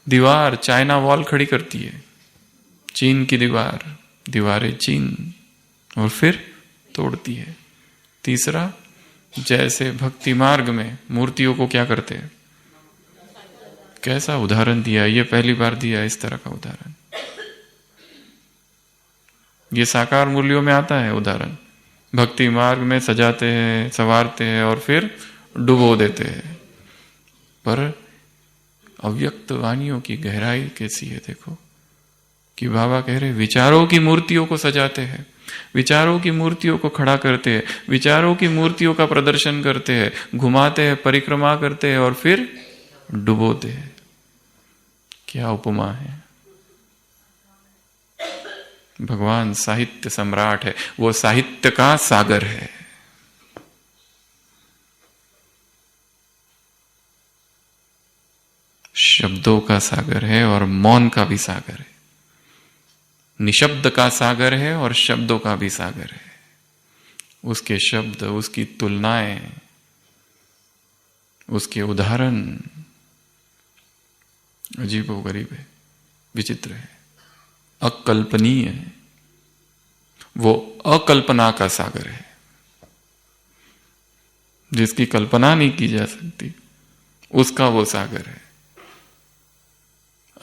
दीवार, चाइना वॉल खड़ी करती है, चीन की दीवार, दीवारें चीन, और फिर तोड़ती है। तीसरा, जैसे भक्ति मार्ग में मूर्तियों को क्या करते हैं? कैसा उदाहरण दिया, ये पहली बार दिया इस तरह का उदाहरण। ये साकार मूल्यों में आता है उदाहरण। भक्ति मार्ग में सजाते हैं, संवारते हैं और फिर डुबो देते हैं। पर अव्यक्त वाणियों की गहराई कैसी है देखो, कि बाबा कह रहे विचारों की मूर्तियों को सजाते हैं, विचारों की मूर्तियों को खड़ा करते हैं, विचारों की मूर्तियों का प्रदर्शन करते हैं, घुमाते हैं, परिक्रमा करते हैं और फिर डुबोते हैं। क्या उपमा है। भगवान साहित्य सम्राट है, वो साहित्य का सागर है। शब्दों का सागर है और मौन का भी सागर है। निशब्द का सागर है और शब्दों का भी सागर है। उसके शब्द, उसकी तुलनाएं, उसके उदाहरण अजीबोगरीब है, विचित्र है, अकल्पनीय है। वो अकल्पना का सागर है, जिसकी कल्पना नहीं की जा सकती, उसका वो सागर है,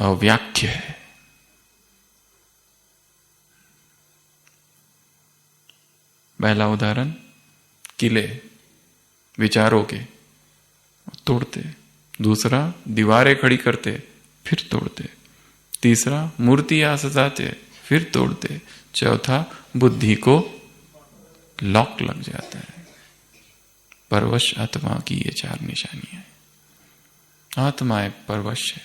अव्याख्य है। पहला उदाहरण किले विचारों के, तोड़ते। दूसरा दीवारें खड़ी करते, फिर तोड़ते। तीसरा मूर्तियां सजाते, फिर तोड़ते। चौथा बुद्धि को लॉक लग जाता है। परवश आत्मा की ये 4 निशानियां हैं। आत्माएं परवश है,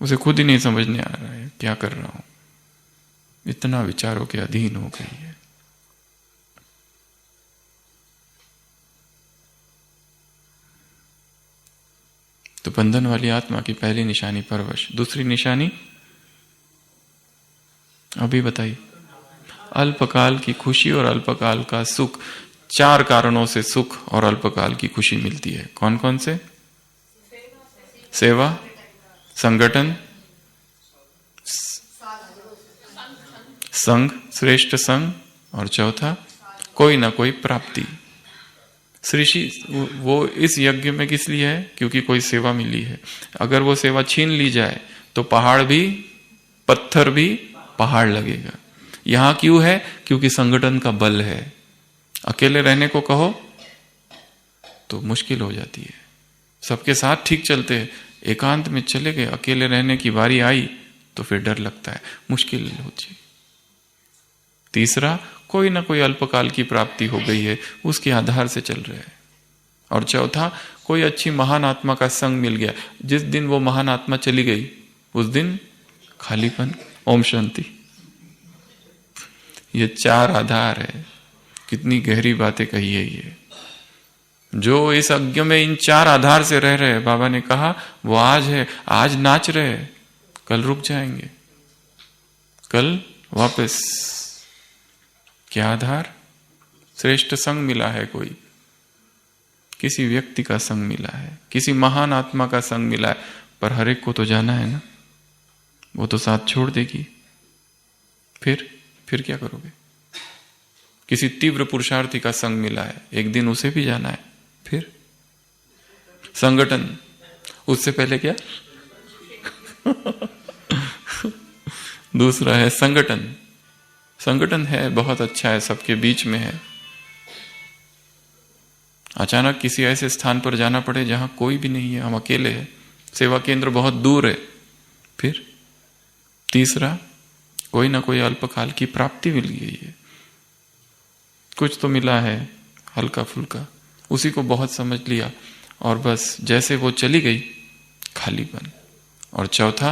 उसे खुद ही नहीं समझने आ रहा है क्या कर रहा हूं, इतना विचारों के अधीन हो गई है। तो बंधन वाली आत्मा की पहली निशानी परवश। दूसरी निशानी अभी बताइए, अल्पकाल की खुशी और अल्पकाल का सुख। 4 कारणों से सुख और अल्पकाल की खुशी मिलती है। कौन कौन से? सेवा, संगठन, संघ, श्रेष्ठ संघ, और चौथा कोई ना कोई प्राप्ति। सृष्टि वो इस यज्ञ में किस लिए है? क्योंकि कोई सेवा मिली है। अगर वो सेवा छीन ली जाए तो पहाड़ भी, पत्थर भी पहाड़ लगेगा। यहां क्यों है? क्योंकि संगठन का बल है। अकेले रहने को कहो तो मुश्किल हो जाती है। सबके साथ ठीक चलते हैं, एकांत में चले गए, अकेले रहने की बारी आई तो फिर डर लगता है, मुश्किल होती है। तीसरा, कोई ना कोई अल्पकाल की प्राप्ति हो गई है, उसके आधार से चल रहे हैं। और चौथा, कोई अच्छी महान आत्मा का संग मिल गया। जिस दिन वो महान आत्मा चली गई उस दिन खालीपन। ओम शांति। ये चार आधार है। कितनी गहरी बातें कही है ये। जो इस यज्ञ में इन चार आधार से रह रहे हैं, बाबा ने कहा वो आज है, आज नाच रहे हैं, कल रुक जाएंगे, कल वापस। क्या आधार? श्रेष्ठ संग मिला है, कोई किसी व्यक्ति का संग मिला है, किसी महान आत्मा का संग मिला है। पर हर एक को तो जाना है ना, वो तो साथ छोड़ देगी। फिर क्या करोगे? किसी तीव्र पुरुषार्थी का संग मिला है, एक दिन उसे भी जाना है। फिर संगठन, उससे पहले क्या? दूसरा है संगठन। संगठन है, बहुत अच्छा है, सबके बीच में है। अचानक किसी ऐसे स्थान पर जाना पड़े जहां कोई भी नहीं है, हम अकेले हैं, सेवा केंद्र बहुत दूर है। फिर तीसरा, कोई ना कोई अल्पकाल की प्राप्ति मिल गई है, कुछ तो मिला है हल्का फुल्का, उसी को बहुत समझ लिया और बस जैसे वो चली गई, खालीपन। और चौथा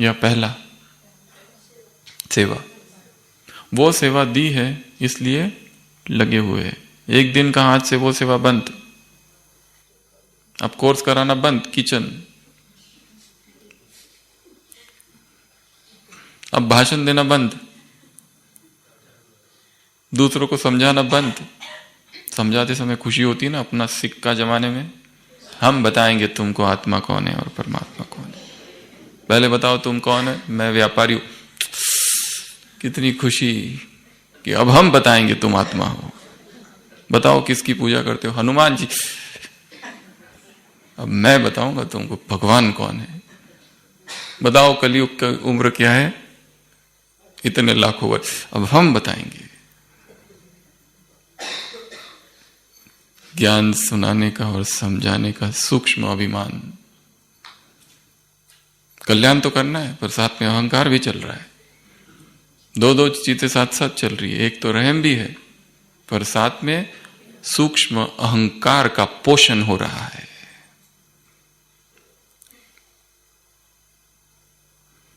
या पहला, सेवा। वो सेवा दी है इसलिए लगे हुए हैं। एक दिन का हाथ से वो सेवा बंद, अब कोर्स कराना बंद, किचन, अब भाषण देना बंद, दूसरों को समझाना बंद। समझाते समय खुशी होती है ना, अपना सिक्का जमाने में, हम बताएंगे तुमको आत्मा कौन है और परमात्मा कौन है। पहले बताओ तुम कौन है, मैं व्यापारी हूं। कितनी खुशी कि अब हम बताएंगे तुम आत्मा हो। बताओ किसकी पूजा करते हो? हनुमान जी। अब मैं बताऊंगा तुमको भगवान कौन है। बताओ कलयुग की उम्र क्या है? इतने लाखों वर्ष। अब हम बताएंगे। ज्ञान सुनाने का और समझाने का सूक्ष्म अभिमान। कल्याण तो करना है पर साथ में अहंकार भी चल रहा है। दो चीजें साथ साथ चल रही है। एक तो रहम भी है पर साथ में सूक्ष्म अहंकार का पोषण हो रहा है।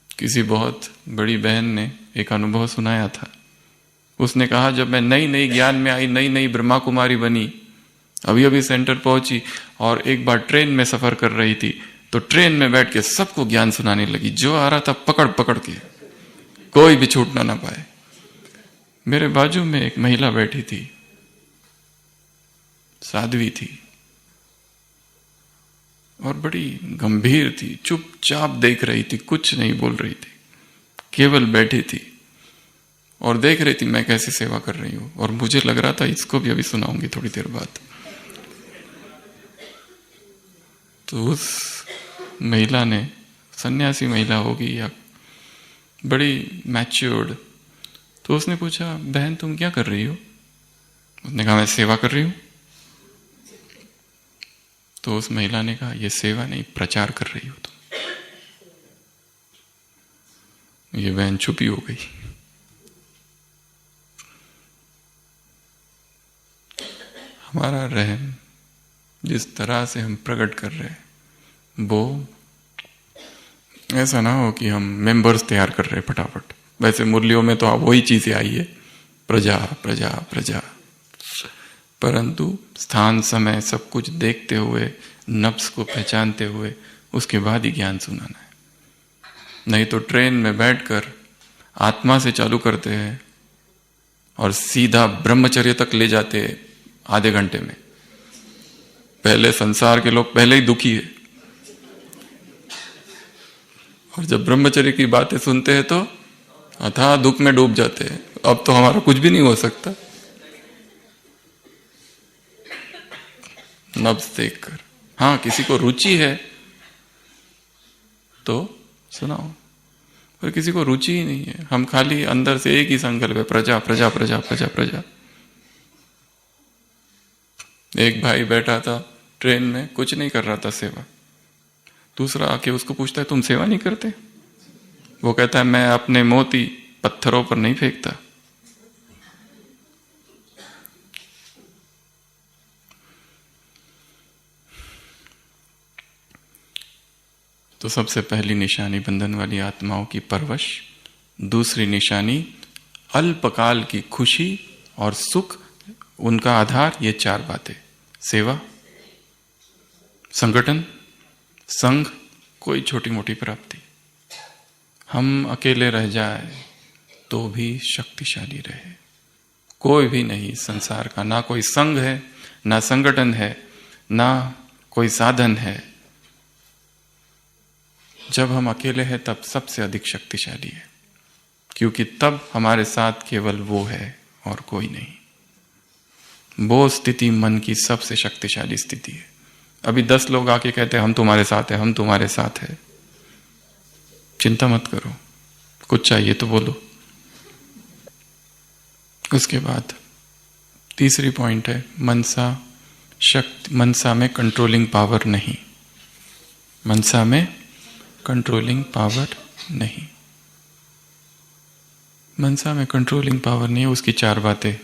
किसी बहुत बड़ी बहन ने एक अनुभव सुनाया था। उसने कहा, जब मैं नई नई ज्ञान में आई, नई नई ब्रह्मा कुमारी बनी, अभी अभी सेंटर पहुंची और एक बार ट्रेन में सफर कर रही थी, तो ट्रेन में बैठ के सबको ज्ञान सुनाने लगी। जो आ रहा था पकड़ पकड़ के, कोई भी छूटना ना पाए। मेरे बाजू में एक महिला बैठी थी, साध्वी थी और बड़ी गंभीर थी, चुपचाप देख रही थी, कुछ नहीं बोल रही थी, केवल बैठी थी और देख रही थी मैं कैसे सेवा कर रही हूं। और मुझे लग रहा था इसको भी अभी सुनाऊंगी थोड़ी देर बाद। तो उस महिला ने, सन्यासी महिला होगी या बड़ी मैच्योर्ड, तो उसने पूछा, बहन तुम क्या कर रही हो? उसने कहा, मैं सेवा कर रही हूं। तो उस महिला ने कहा, यह सेवा नहीं, प्रचार कर रही हो तुम। ये बहन चुपी हो गई। हमारा रहम जिस तरह से हम प्रकट कर रहे हैं, वो ऐसा ना हो कि हम मेंबर्स तैयार कर रहे हैं फटाफट। वैसे मुरलियों में तो आप वही चीजें आई है, प्रजा प्रजा प्रजा, परंतु स्थान समय सब कुछ देखते हुए, नफ्स को पहचानते हुए, उसके बाद ही ज्ञान सुनाना है। नहीं तो ट्रेन में बैठकर आत्मा से चालू करते हैं और सीधा ब्रह्मचर्य तक ले जाते हैं आधे घंटे में। पहले संसार के लोग पहले ही दुखी है और जब ब्रह्मचर्य की बातें सुनते हैं तो अथाह दुख में डूब जाते हैं। अब तो हमारा कुछ भी नहीं हो सकता। नब्ज देखकर। हाँ, किसी को रुचि है तो सुनाओ, पर किसी को रुचि ही नहीं है। हम खाली अंदर से एक ही संकल्प है, प्रजा प्रजा प्रजा प्रजा प्रजा। एक भाई बैठा था ट्रेन में, कुछ नहीं कर रहा था सेवा। दूसरा आके उसको पूछता है तुम सेवा नहीं करते? वो कहता है मैं अपने मोती पत्थरों पर नहीं फेंकता। तो सबसे पहली निशानी बंधन वाली आत्माओं की परवश, दूसरी निशानी अल्पकाल की खुशी और सुख, उनका आधार ये चार बातें: सेवा, संगठन, संघ, कोई छोटी मोटी प्राप्ति। हम अकेले रह जाए तो भी शक्तिशाली रहे। कोई भी नहीं संसार का, ना कोई संघ है, ना संगठन है, ना कोई साधन है। जब हम अकेले हैं तब सबसे अधिक शक्तिशाली है, क्योंकि तब हमारे साथ केवल वो है और कोई नहीं। वो स्थिति मन की सबसे शक्तिशाली स्थिति है। अभी 10 लोग आके कहते हैं हम तुम्हारे साथ हैं, हम तुम्हारे साथ है, चिंता मत करो, कुछ चाहिए तो बोलो। उसके बाद तीसरी पॉइंट है मनसा शक्ति। मनसा में कंट्रोलिंग पावर नहीं, मनसा में कंट्रोलिंग पावर नहीं, मनसा में कंट्रोलिंग पावर नहीं है। उसकी चार बातें,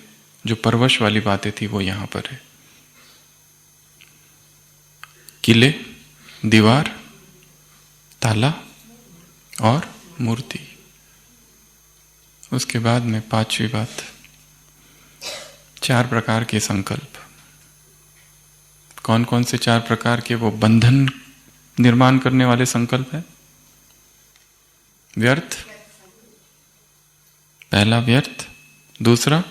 जो परवश वाली बातें थी, वो यहां पर है: किले, दीवार, ताला और मूर्ति। उसके बाद में पांचवी बात, 4 प्रकार के संकल्प। कौन कौन से 4 प्रकार के? वो बंधन निर्माण करने वाले संकल्प है। व्यर्थ, पहला व्यर्थ, दूसरा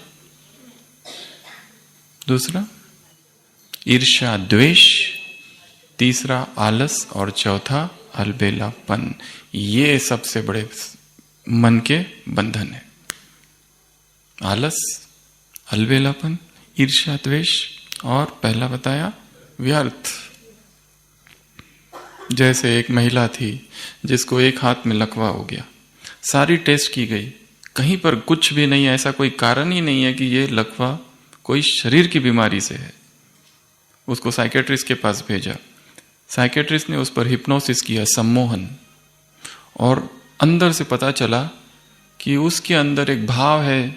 ईर्ष्या द्वेष, तीसरा आलस और चौथा अलबेलापन। ये सबसे बड़े मन के बंधन है। आलस, अलबेलापन, ईर्ष्या द्वेष और पहला बताया व्यर्थ। जैसे एक महिला थी जिसको एक हाथ में लकवा हो गया, सारी टेस्ट की गई, कहीं पर कुछ भी नहीं, ऐसा कोई कारण ही नहीं है कि ये लकवा कोई शरीर की बीमारी से है। उसको साइकेट्रिस्ट के पास भेजा, साइकेट्रिस्ट ने उस पर हिप्नोसिस किया, सम्मोहन, और अंदर से पता चला कि उसके अंदर एक भाव है।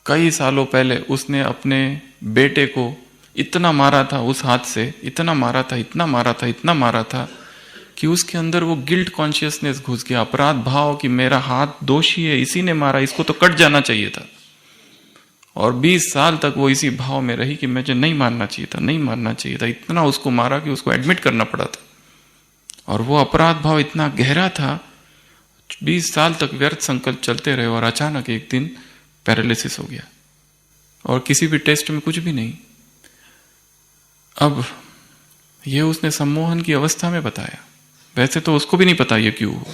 कई सालों पहले उसने अपने बेटे को इतना मारा था, उस हाथ से इतना मारा था, इतना मारा था, इतना मारा था कि उसके अंदर वो गिल्ट कॉन्शियसनेस घुस गया, अपराध भाव कि मेरा हाथ दोषी है, इसी ने मारा, इसको तो कट जाना चाहिए था। और 20 साल तक वो इसी भाव में रही कि मुझे नहीं मारना चाहिए था, नहीं मारना चाहिए था। इतना उसको मारा कि उसको एडमिट करना पड़ा था। और वो अपराध भाव इतना गहरा था, 20 साल तक व्यर्थ संकल्प चलते रहे और अचानक एक दिन पैरालिसिस हो गया और किसी भी टेस्ट में कुछ भी नहीं। अब ये उसने सम्मोहन की अवस्था में बताया, वैसे तो उसको भी नहीं पता ये क्यों हुआ।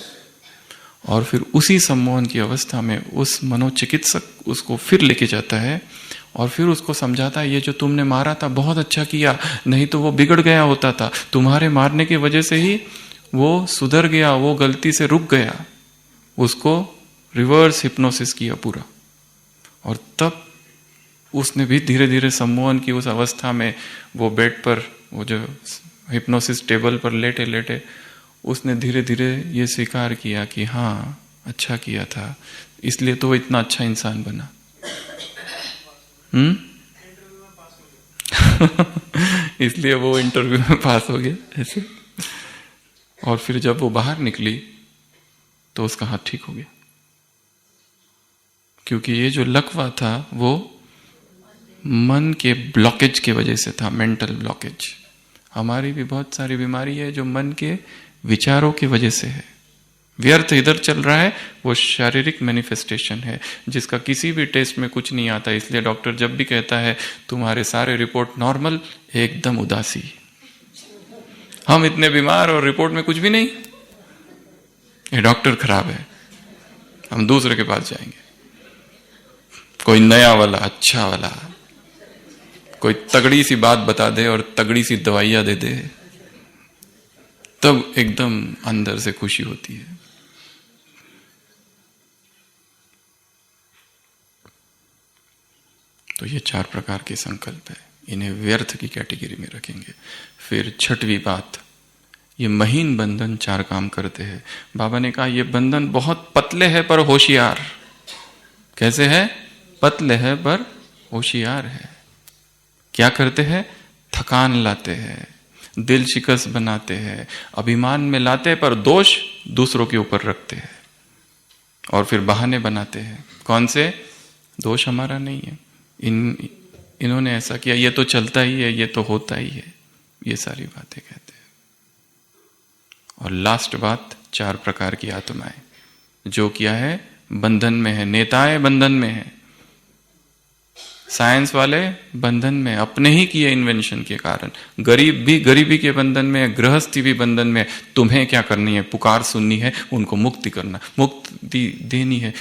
और फिर उसी सम्मोहन की अवस्था में उस मनोचिकित्सक उसको फिर लेके जाता है और फिर उसको समझाता है, ये जो तुमने मारा था बहुत अच्छा किया, नहीं तो वो बिगड़ गया होता था, तुम्हारे मारने की वजह से ही वो सुधर गया, वो गलती से रुक गया। उसको रिवर्स हिप्नोसिस किया पूरा। और तब उसने भी धीरे धीरे सम्मोहन की उस अवस्था में, वो बेड पर, वो जो हिप्नोसिस टेबल पर लेटे लेटे, उसने धीरे धीरे ये स्वीकार किया कि हाँ अच्छा किया था, इसलिए तो वो इतना अच्छा इंसान बना। इसलिए वो इंटरव्यू में पास हो गया ऐसे। और फिर जब वो बाहर निकली तो उसका हाथ ठीक हो गया, क्योंकि ये जो लकवा था वो मन के ब्लॉकेज की वजह से था, मेंटल ब्लॉकेज। हमारी भी बहुत सारी बीमारी है जो मन के विचारों की वजह से है। व्यर्थ इधर चल रहा है, वो शारीरिक मैनिफेस्टेशन है जिसका किसी भी टेस्ट में कुछ नहीं आता। इसलिए डॉक्टर जब भी कहता है तुम्हारे सारे रिपोर्ट नॉर्मल, एकदम उदासी। हम इतने बीमार और रिपोर्ट में कुछ भी नहीं, ये डॉक्टर खराब है, हम दूसरे के पास जाएंगे, कोई नया वाला, अच्छा वाला, कोई तगड़ी सी बात बता दे और तगड़ी सी दवाइयां दे दे, तब एकदम अंदर से खुशी होती है। तो ये 4 प्रकार के संकल्प है, इन्हें व्यर्थ की कैटेगरी में रखेंगे। फिर छठवीं बात, ये महीन बंधन 4 काम करते हैं। बाबा ने कहा ये बंधन बहुत पतले है पर होशियार। कैसे है? पतले है पर होशियार है। क्या करते हैं? थकान लाते हैं, दिल शिकस्त बनाते हैं, अभिमान में लाते हैं, पर दोष दूसरों के ऊपर रखते हैं और फिर बहाने बनाते हैं। कौन से? दोष हमारा नहीं है, इन्होंने ऐसा किया, ये तो चलता ही है, ये तो होता ही है, ये सारी बातें कहते हैं। और लास्ट बात, 4 प्रकार की आत्माएं, जो क्या है? बंधन में है। नेताएं बंधन में है, साइंस वाले बंधन में, अपने ही किए इन्वेंशन के कारण। गरीब भी गरीबी के बंधन में, गृहस्थी भी बंधन में। तुम्हें क्या करनी है? पुकार सुननी है, उनको मुक्ति करना, मुक्ति देनी है।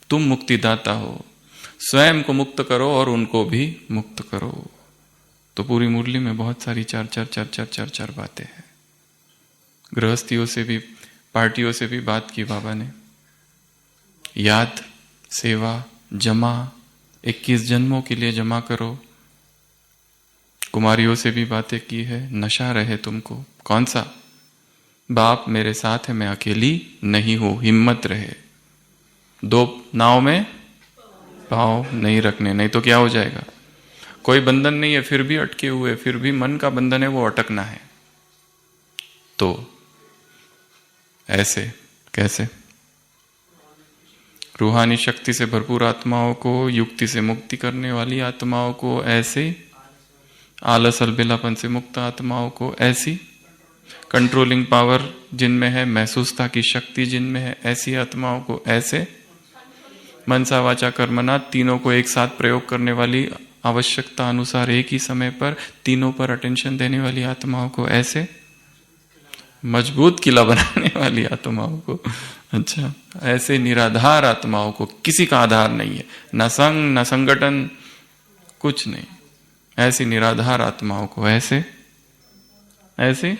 तुम मुक्तिदाता हो, स्वयं को मुक्त करो और उनको भी मुक्त करो। तो पूरी मुरली में बहुत सारी चार बातें हैं। गृहस्थियों से भी, पार्टियों से भी बात की बाबा ने। याद, सेवा, जमा, 21 जन्मों के लिए जमा करो। कुमारियों से भी बातें की है। नशा रहे तुमको, कौन सा? बाप मेरे साथ है, मैं अकेली नहीं हूं, हिम्मत रहे। 2 नाव में पाँव नहीं रखने, नहीं तो क्या हो जाएगा? कोई बंधन नहीं है फिर भी अटके हुए, फिर भी मन का बंधन है, वो अटकना है। तो ऐसे कैसे? रूहानी शक्ति से भरपूर आत्माओं को, युक्ति से मुक्ति करने वाली आत्माओं को ऐसे, आलस अलबेलापन से मुक्त आत्माओं को ऐसी, कंट्रोलिंग पावर जिनमें है, महसूसता की शक्ति जिनमें है, ऐसी आत्माओं को ऐसे, मनसा वाचा कर्मना तीनों को एक साथ प्रयोग करने वाली, आवश्यकता अनुसार एक ही समय पर तीनों पर अटेंशन देने वाली आत्माओं को ऐसे, मजबूत किला बनाने वाली आत्माओं को, अच्छा, ऐसे निराधार आत्माओं को, किसी का आधार नहीं है, न संग न संगठन, कुछ नहीं, ऐसी निराधार आत्माओं को ऐसे ऐसे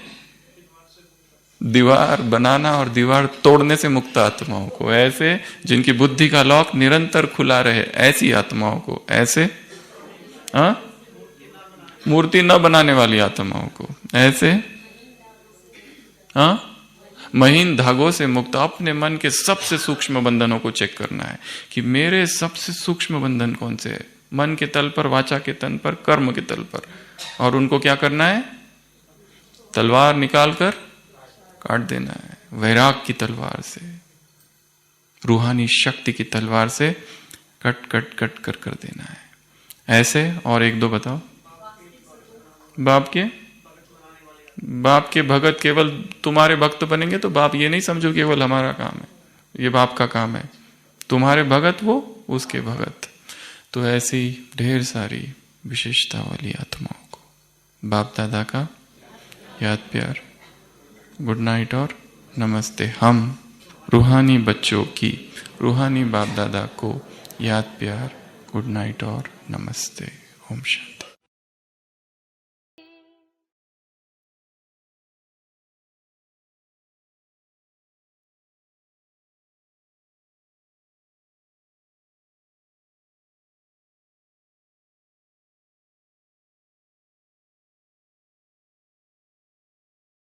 दीवार बनाना और दीवार तोड़ने से मुक्त आत्माओं को ऐसे, जिनकी बुद्धि का लॉक निरंतर खुला रहे, ऐसी आत्माओं को ऐसे, मूर्ति न बनाने वाली आत्माओं को ऐसे, महीन धागों से मुक्त। अपने मन के सबसे सूक्ष्म बंधनों को चेक करना है कि मेरे सबसे सूक्ष्म बंधन कौन से है, मन के तल पर, वाचा के तन पर, कर्म के तल पर, और उनको क्या करना है? तलवार निकाल कर काट देना है, वैराग की तलवार से, रूहानी शक्ति की तलवार से कट कट कट कर देना है। ऐसे और 1-2 बताओ। बाप के भगत केवल तुम्हारे भक्त बनेंगे तो बाप ये नहीं समझो केवल हमारा काम है, ये बाप का काम है, तुम्हारे भगत वो उसके भगत। तो ऐसी ढेर सारी विशेषता वाली आत्माओं को बाप दादा का याद प्यार, गुड नाइट और नमस्ते। हम रूहानी बच्चों की, रूहानी बाप दादा को याद प्यार, गुड नाइट और नमस्ते। ओम शांति।